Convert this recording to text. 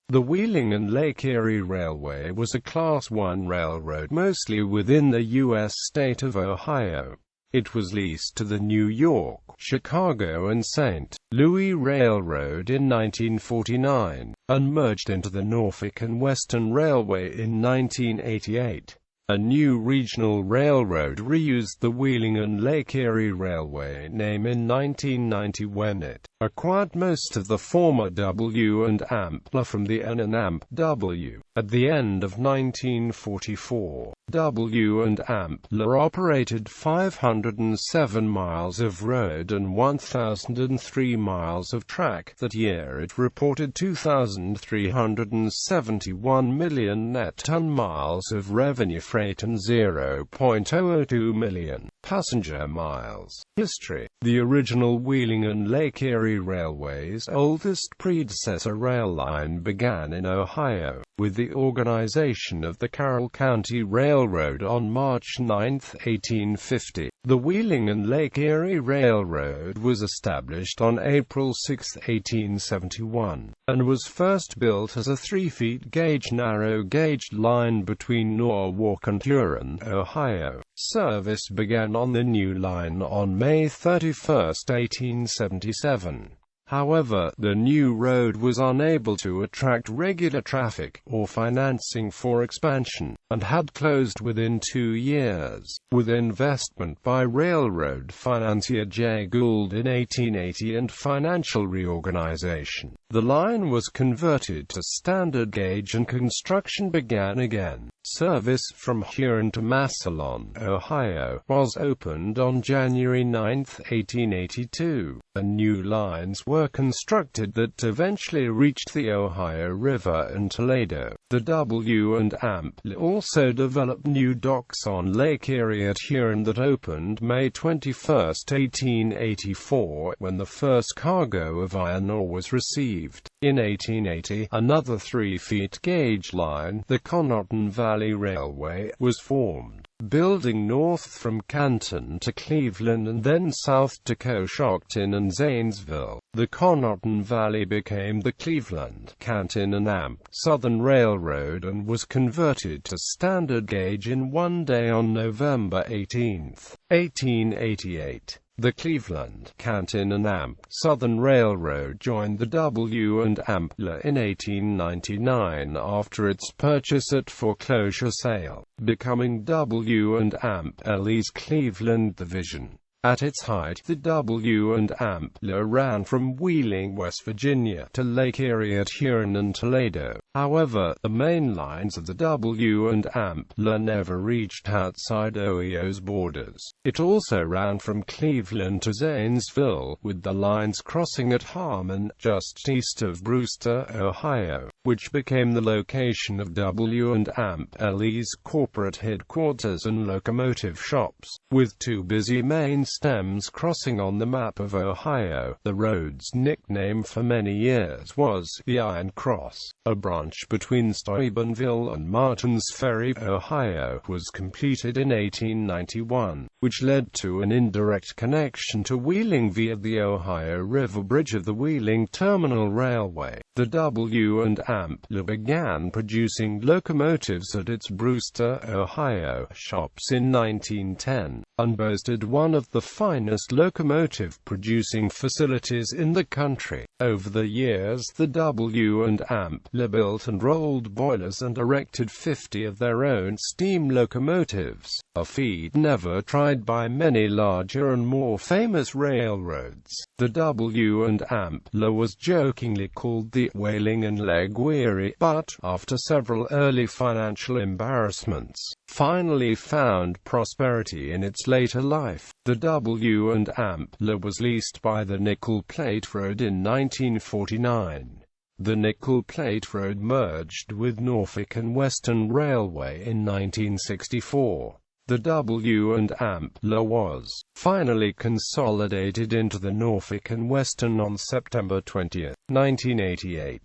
The Wheeling and Lake Erie Railway was a Class I railroad mostly within the U.S. state of Ohio. It was leased to the New York, Chicago and St. Louis Railroad in 1949, and merged into the Norfolk and Western Railway in 1988. A new regional railroad reused the Wheeling and Lake Erie Railway name in 1990 when it acquired most of the former W&AMPL from the N and AMP-W. At the end of 1944, W&AMPL operated 507 miles of road and 1,003 miles of track. That year it reported 2,371 million net ton-miles of revenue freight and 0.002 million passenger miles. History. The original Wheeling and Lake Erie Railway's oldest predecessor rail line began in Ohio, with the organization of the Carroll County Railroad on March 9, 1850. The Wheeling and Lake Erie Railroad was established on April 6, 1871, and was first built as a 3-foot gauge narrow-gauge line between Norwalk and Huron, Ohio. Service began on the new line on May 31, 1877. However, the new road was unable to attract regular traffic, or financing for expansion, and had closed within 2 years. With investment by railroad financier J. Gould in 1880 and financial reorganization, the line was converted to standard gauge and construction began again. Service from Huron to Massillon, Ohio, was opened on January 9, 1882, and new lines were constructed that eventually reached the Ohio River and Toledo. The W&AMPL also developed new docks on Lake Erie at Huron that opened May 21, 1884, when the first cargo of iron ore was received. In 1880, another 3-foot gauge line, the Conotton Valley Railway, was formed, building north from Canton to Cleveland and then south to Coshocton and Zanesville. The Conotton Valley became the Cleveland, Canton and AMP Southern Railroad and was converted to standard gauge in one day on November 18, 1888. The Cleveland, Canton and AMP Southern Railroad joined the W&AMPL in 1899 after its purchase at foreclosure sale, becoming W&AMPL's Cleveland division. At its height, the W&AMPL ran from Wheeling, West Virginia, to Lake Erie at Huron and Toledo. However, the main lines of the W&AMPL never reached outside Ohio's borders. It also ran from Cleveland to Zanesville, with the lines crossing at Harmon, just east of Brewster, Ohio, which became the location of W&AMPL's corporate headquarters and locomotive shops. With two busy main stems crossing on the map of Ohio, the road's nickname for many years was the Iron Cross. A branch between Steubenville and Martins Ferry, Ohio, was completed in 1891, which led to an indirect connection to Wheeling via the Ohio River Bridge of the Wheeling Terminal Railway. The W&AMPL began producing locomotives at its Brewster, Ohio, shops in 1910, and boasted one of the finest locomotive-producing facilities in the country. Over the years, the W&AMPL built and rolled boilers and erected 50 of their own steam locomotives, a feat never tried by many larger and more famous railroads. The W&AMPL was jokingly called the Wheeling and Lake Erie, but, after several early financial embarrassments, finally found prosperity in its later life. The W&AMPL was leased by the Nickel Plate Road in 1949. The Nickel Plate Road merged with Norfolk and Western Railway in 1964. The W&AMPL was finally consolidated into the Norfolk and Western on September 20, 1988.